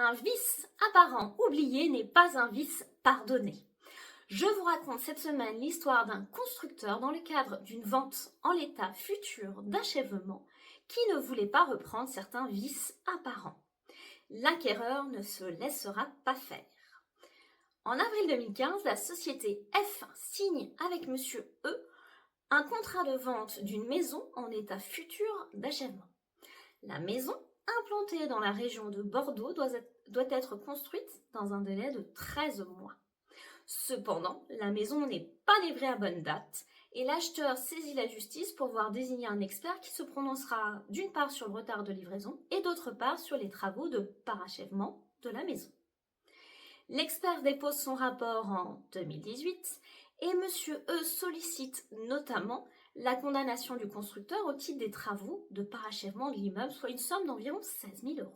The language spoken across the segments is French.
Un vice apparent oublié n'est pas un vice pardonné. Je vous raconte cette semaine l'histoire d'un constructeur dans le cadre d'une vente en l'état futur d'achèvement qui ne voulait pas reprendre certains vices apparents. L'acquéreur ne se laissera pas faire. En avril 2015, la société F signe avec Monsieur E un contrat de vente d'une maison en état futur d'achèvement. La maison, implantée dans la région de Bordeaux, doit être construite dans un délai de 13 mois. Cependant, la maison n'est pas livrée à bonne date et l'acheteur saisit la justice pour voir désigner un expert qui se prononcera d'une part sur le retard de livraison et d'autre part sur les travaux de parachèvement de la maison. L'expert dépose son rapport en 2018 et Monsieur E sollicite notamment la condamnation du constructeur au titre des travaux de parachèvement de l'immeuble, soit une somme d'environ 16 000 €.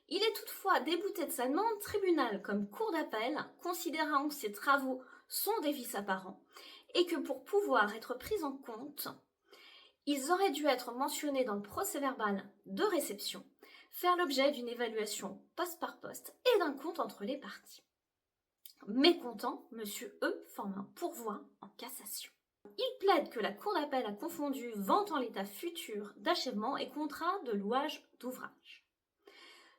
Il est toutefois débouté de sa demande, tribunal comme cour d'appel, considérant que ces travaux sont des vices apparents et que pour pouvoir être pris en compte, ils auraient dû être mentionnés dans le procès-verbal de réception, faire l'objet d'une évaluation poste par poste et d'un compte entre les parties. Mécontent, Monsieur E forme un pourvoi en cassation. Il plaide que la cour d'appel a confondu vente en l'état futur d'achèvement et contrat de louage d'ouvrage.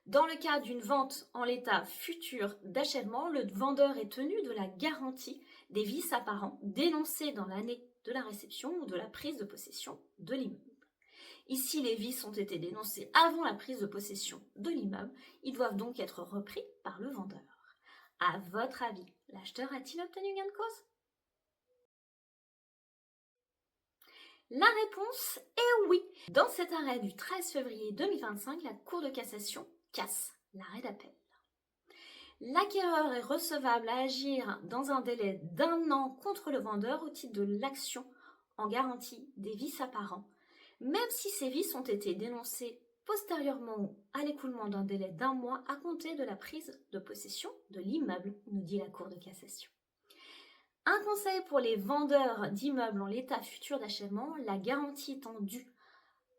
Dans le cas d'une vente en l'état futur d'achèvement, le vendeur est tenu de la garantie des vices apparents dénoncés dans l'année de la réception ou de la prise de possession de l'immeuble. Ici, les vices ont été dénoncés avant la prise de possession de l'immeuble. Ils doivent donc être repris par le vendeur. À votre avis, l'acheteur a-t-il obtenu gain de cause? La réponse est oui. Dans cet arrêt du 13 février 2025, la Cour de cassation casse l'arrêt d'appel. L'acquéreur est recevable à agir dans un délai d'1 an contre le vendeur au titre de l'action en garantie des vices apparents, même si ces vices ont été dénoncés postérieurement à l'écoulement d'un délai d'1 mois à compter de la prise de possession de l'immeuble, nous dit la Cour de cassation. Un conseil pour les vendeurs d'immeubles en l'état futur d'achèvement, la garantie étant due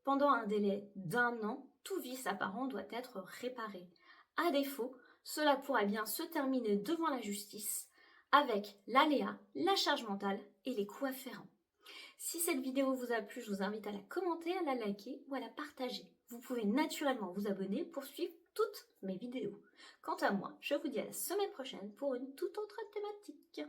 pendant un délai d'1 an, tout vice apparent doit être réparé. À défaut, cela pourrait bien se terminer devant la justice avec l'aléa, la charge mentale et les coûts afférents. Si cette vidéo vous a plu, je vous invite à la commenter, à la liker ou à la partager. Vous pouvez naturellement vous abonner pour suivre toutes mes vidéos. Quant à moi, je vous dis à la semaine prochaine pour une toute autre thématique.